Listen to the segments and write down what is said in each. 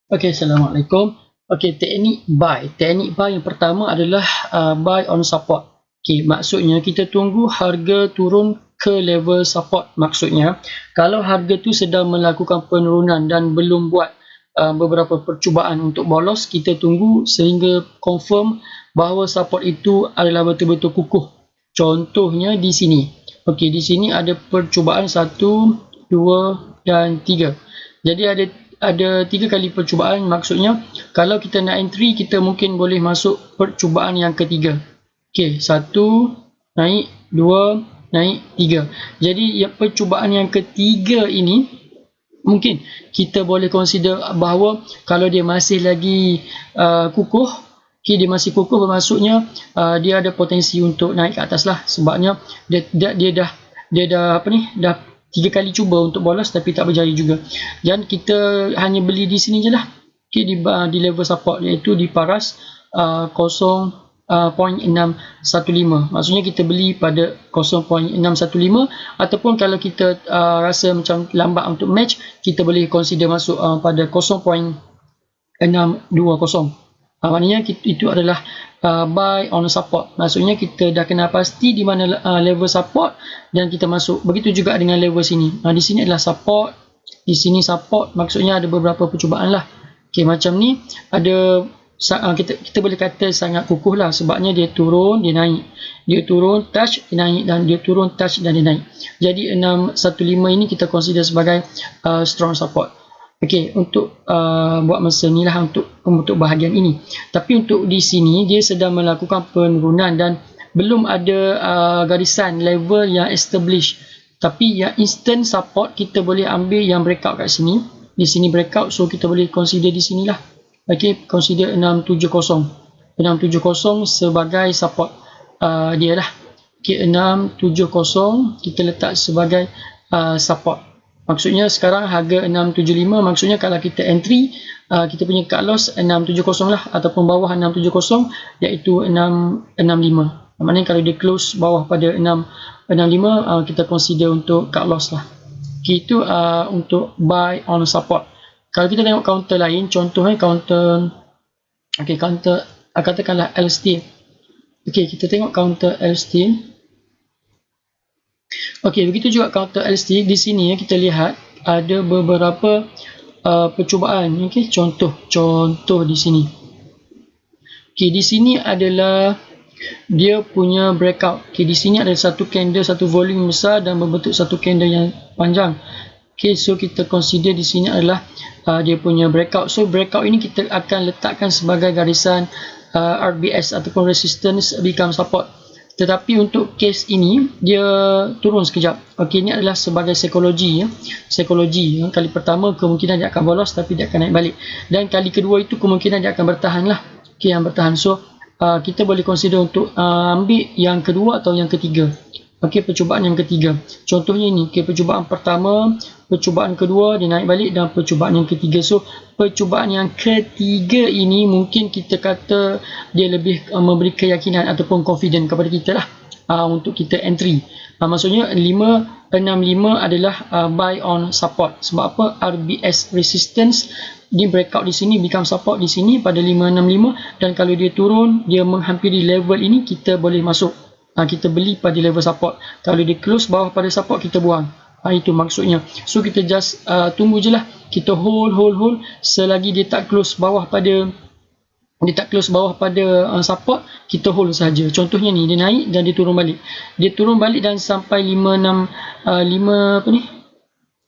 Okey, Assalamualaikum. Okey, teknik buy. Teknik buy yang pertama adalah buy on support. Okey, maksudnya kita tunggu harga turun ke level support. Maksudnya, kalau harga tu sedang melakukan penurunan dan belum buat beberapa percubaan untuk bolos, kita tunggu sehingga confirm bahawa support itu adalah betul-betul kukuh. Contohnya di sini. Okey, di sini ada percubaan 1, 2 dan 3. Jadi ada 3 kali percubaan, maksudnya kalau kita nak entry, kita mungkin boleh masuk percubaan yang ketiga. Okey, 1 naik, 2 naik, 3. Jadi percubaan yang ketiga ini mungkin kita boleh consider bahawa kalau dia masih lagi kukuh, dia masih kukuh, bermaksudnya dia ada potensi untuk naik ke atas lah, sebabnya dia dah apa ni, dah 3 kali cuba untuk bolos tapi tak berjaya juga. Dan kita hanya beli di sini je lah, di level support, iaitu di paras 0.615. Maksudnya kita beli pada 0.615, ataupun kalau kita rasa macam lambat untuk match, kita boleh consider masuk pada 0.620. Maknanya itu adalah buy on support. Maksudnya kita dah kenal pasti di mana level support dan kita masuk. Begitu juga dengan level sini. Di sini adalah support, di sini support, maksudnya ada beberapa percubaan lah. Okay, macam ni ada kita boleh kata sangat kukuh lah, sebabnya dia turun, dia naik, dia turun, touch, dia naik, dan dia turun, touch, dan dia naik. Jadi 615 ini kita consider sebagai strong support. Okey, untuk buat masa ni lah untuk bahagian ini. Tapi untuk di sini dia sedang melakukan penurunan dan belum ada garisan level yang established. Tapi yang instant support kita boleh ambil yang breakout kat sini. Di sini breakout, so kita boleh consider di sinilah. Okey, consider 670. 670 sebagai support dia lah. Okey, 670 kita letak sebagai support. Maksudnya sekarang harga 675, maksudnya kalau kita entry, kita punya cut loss 670 lah, ataupun bawah 670 iaitu 665. Maknanya kalau dia close bawah pada 665, kita consider untuk cut loss lah. Okay, itu untuk buy on support. Kalau kita tengok counter lain, contohnya counter katakanlah L-Steel. Okay, kita tengok counter L-Steel. Okey, begitu juga counter LST. Di sini kita lihat ada beberapa percubaan. Okey, contoh di sini. Okey, di sini adalah dia punya breakout. Okey, di sini ada satu candle, satu volume besar dan berbentuk satu candle yang panjang. Okey, so kita consider di sini adalah dia punya breakout. So breakout ini kita akan letakkan sebagai garisan RBS ataupun resistance become support. Tetapi untuk case ini dia turun sekejap. Okey, ini adalah sebagai psikologi ya. Psikologi ya. Kali pertama kemungkinan dia akan bolos tapi dia akan naik balik. Dan kali kedua itu kemungkinan dia akan bertahan lah. Okey, yang bertahan. So kita boleh consider untuk ambil yang kedua atau yang ketiga. Okey, percubaan yang ketiga. Contohnya ini, okey, percubaan pertama, percubaan kedua dia naik balik, dan percubaan yang ketiga. So percubaan yang ketiga ini mungkin kita kata dia lebih memberi keyakinan ataupun confident kepada kita lah untuk kita entry. Maksudnya 565 adalah buy on support. Sebab apa? RBS resistance di breakout di sini become support di sini pada 565, dan kalau dia turun, dia menghampiri level ini, kita boleh masuk. Kita beli pada level support. Kalau dia close bawah pada support, kita buang. Itu maksudnya. So kita just tunggu je lah. Kita hold selagi dia tak close bawah pada support, kita hold saja. Contohnya ni, dia naik dan dia turun balik. Dia turun balik dan sampai 565 apa ni?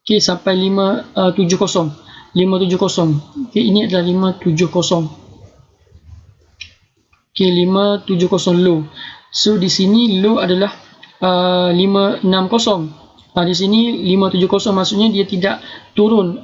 Okey, sampai 570. 570. Okey, ini adalah 570. Okey, 570 low. So di sini low adalah 560. Di sini 570, maksudnya dia tidak turun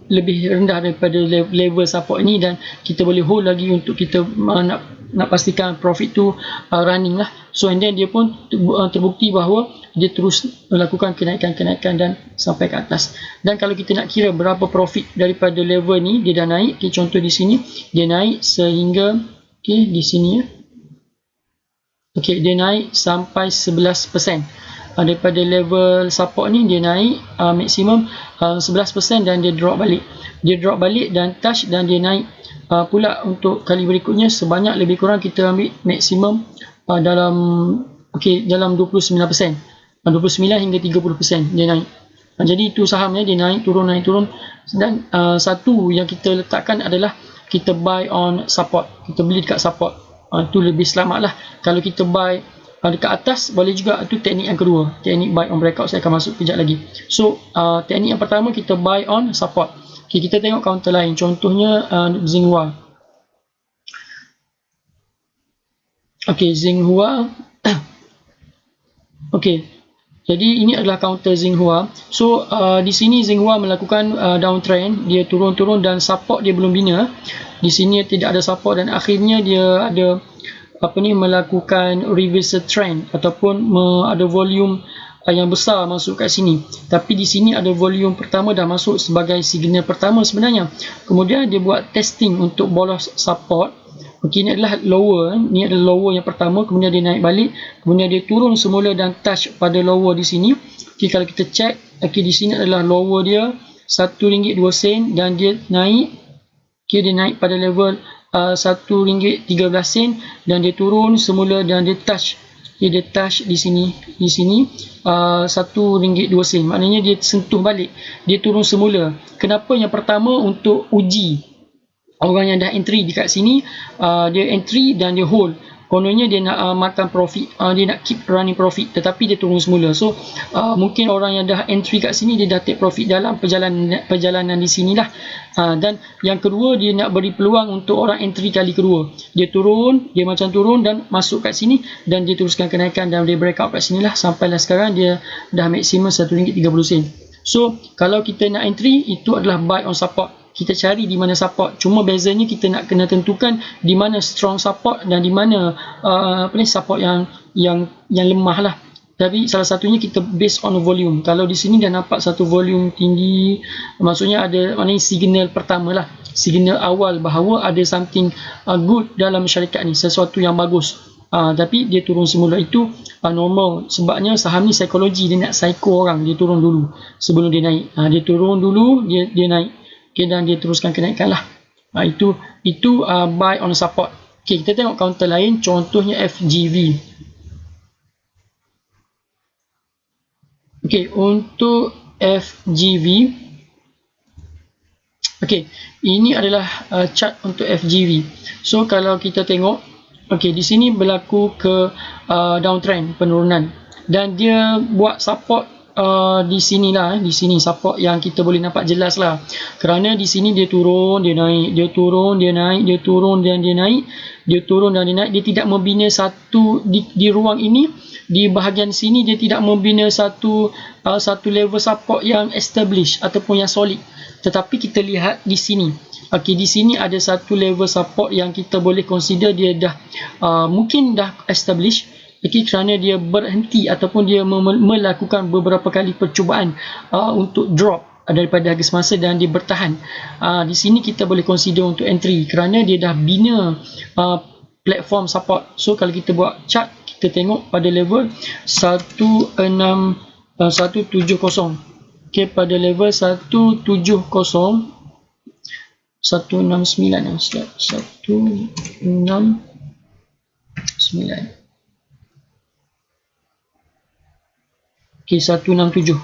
lebih rendah daripada level support ini, dan kita boleh hold lagi untuk kita nak pastikan profit tu running lah. So and then dia pun terbukti bahawa dia terus melakukan kenaikan dan sampai ke atas. Dan kalau kita nak kira berapa profit daripada level ni, dia dah naik. Okay, contoh di sini dia naik sehingga di sini ya. Okey, dia naik sampai 11%. daripada level support ni dia naik maksimum 11% dan dia drop balik dan touch dan dia naik pula untuk kali berikutnya sebanyak lebih kurang kita ambil maksimum dalam 29%, 29 hingga 30% dia naik. Jadi itu sahamnya dia naik turun dan satu yang kita letakkan adalah kita buy on support, kita beli dekat support. Itu lebih selamat lah. Kalau kita buy dekat atas boleh juga, itu teknik yang kedua, teknik buy on breakout, saya akan masuk kejap lagi. So teknik yang pertama kita buy on support. Kita tengok counter lain, contohnya Xinhua. Xinhua. Jadi ini adalah counter Xinhua. So di sini Xinhua melakukan downtrend, dia turun dan support dia belum bina. Di sini tidak ada support dan akhirnya dia ada melakukan reversal trend ataupun ada volume yang besar masuk kat sini. Tapi di sini ada volume pertama dah masuk sebagai signal pertama sebenarnya. Kemudian dia buat testing untuk bolos support. Ini adalah lower, ni adalah lower yang pertama, kemudian dia naik balik, kemudian dia turun semula dan touch pada lower di sini. Kalau kita check, di sini adalah lower dia RM1.02 dan dia naik. Dia naik pada level RM1.13 dan dia turun semula dan dia touch di sini RM1.02. Maknanya dia sentuh balik, dia turun semula. Kenapa? Yang pertama untuk uji orang yang dah entry dekat sini, dia entry dan dia hold. Kononnya dia nak makan profit, dia nak keep running profit, tetapi dia turun semula. So mungkin orang yang dah entry kat sini dia dah take profit dalam perjalanan di sinilah. Dan yang kedua, dia nak beri peluang untuk orang entry kali kedua. Dia macam turun dan masuk kat sini dan dia teruskan kenaikan dan dia breakout kat sinilah sampailah sekarang dia dah maksimum RM1.30. So kalau kita nak entry, itu adalah buy on support. Kita cari di mana support. Cuma bezanya kita nak kena tentukan di mana strong support dan di mana support yang lemah lah. Tapi salah satunya kita based on volume. Kalau di sini dah nampak satu volume tinggi, maksudnya maknanya signal pertama lah, signal awal bahawa ada something good dalam syarikat ni, sesuatu yang bagus. Tapi dia turun semula, itu normal. Sebabnya saham ni psikologi, dia nak psycho orang, dia turun dulu sebelum dia naik. Dia turun dulu, dia naik. Dan dia teruskan kenaikan lah. Itu buy on support. Kita tengok counter lain, contohnya FGV. Untuk FGV, ini adalah chart untuk FGV. So kalau kita tengok, di sini berlaku ke downtrend, penurunan, dan dia buat support di sini support yang kita boleh nampak jelas lah. Kerana di sini dia turun, dia naik, dia turun, dia naik, dia turun dan dia naik, dia turun dan dia naik. Dia tidak membina satu di ruang ini, di bahagian sini dia tidak membina satu level support yang established ataupun yang solid. Tetapi kita lihat di sini, di sini ada satu level support yang kita boleh consider dia dah mungkin dah established. Kerana dia berhenti ataupun dia melakukan beberapa kali percubaan untuk drop daripada harga semasa dan dia bertahan. Di sini kita boleh consider untuk entry kerana dia dah bina platform support. So kalau kita buat chart, kita tengok pada level 170, pada level 169 167. 167.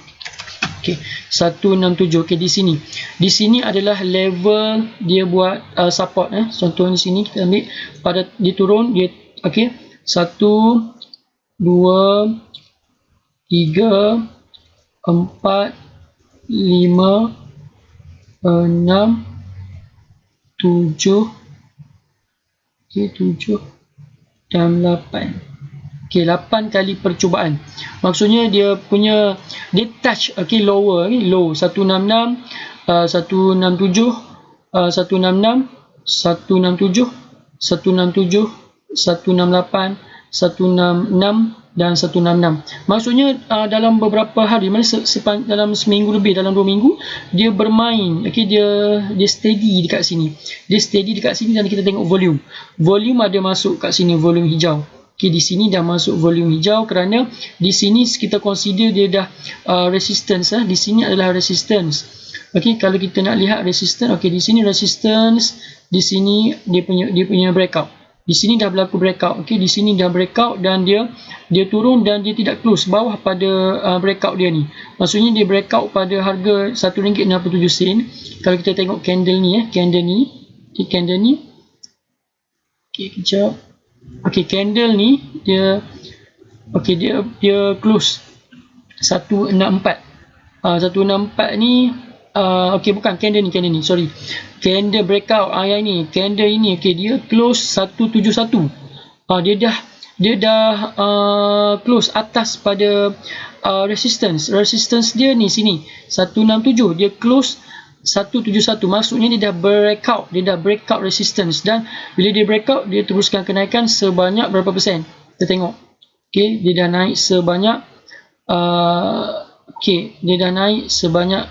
Di sini adalah level dia buat support. Contohnya sini kita ambil pada dia turun, dia 1 2 3 4 5 6 7 dan 8. 8 kali percubaan. Maksudnya dia touch lower, low 166 167 166 167 167 168 166 dan 166. Maksudnya dalam beberapa hari, dalam seminggu lebih, dalam 2 minggu dia bermain. Dia steady dekat sini. Dan kita tengok volume ada masuk kat sini, volume hijau. Okay, di sini dah masuk volume hijau kerana di sini kita consider dia dah resistance. Di sini adalah resistance. Okay, kalau kita nak lihat resistance, okay, di sini resistance, di sini dia punya breakout. Di sini dah berlaku breakout. Okay, di sini dah breakout dan dia turun dan dia tidak close bawah pada breakout dia ni. Maksudnya dia breakout pada harga RM1.67. Kalau kita tengok candle ni, candle ni. Okay, candle ni. Okay, kejap. Okay, candle ni dia close 164. 164 ni okay, bukan candle ni, sorry. Candle breakout yang ni, candle ini, okay, dia close 171. Dia dah close atas pada resistance dia ni sini 167, dia close 171, maksudnya dia dah breakout resistance, dan bila dia breakout dia teruskan kenaikan sebanyak berapa persen. Kita tengok, okay, dia dah naik sebanyak dia dah naik sebanyak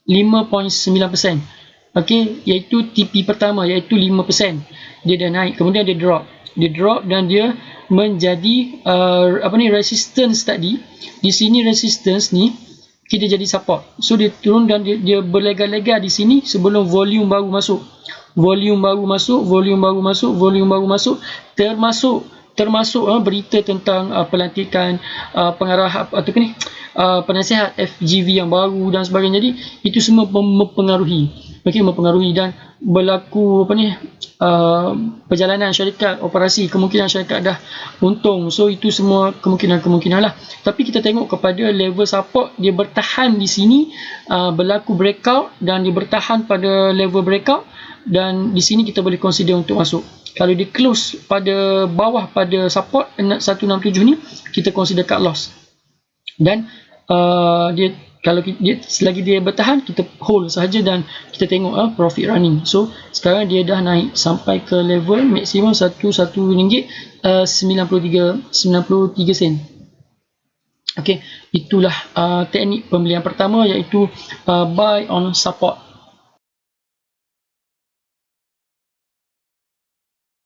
5.9%. okay, iaitu TP pertama, iaitu 5%. Dia dah naik, kemudian dia drop dan dia menjadi resistance tadi. Di sini resistance ni kita jadi support. So dia turun dan dia berlega-lega di sini sebelum volume baru masuk. Termasuk berita tentang pelantikan pengarah penasihat FGV yang baru dan sebagainya. Jadi itu semua mempengaruhi. Mempengaruhi dan berlaku perjalanan syarikat, operasi, kemungkinan syarikat dah untung. So itu semua kemungkinan lah. Tapi kita tengok kepada level support, dia bertahan di sini, berlaku breakout dan dia bertahan pada level breakout, dan di sini kita boleh consider untuk masuk. Kalau dia close pada bawah pada support 167 ni, kita consider cut loss. Dan selagi dia bertahan, kita hold sahaja dan kita tengok profit running. So sekarang dia dah naik sampai ke level maksimum RM1.93. Okay, itulah teknik pembelian pertama, iaitu buy on support.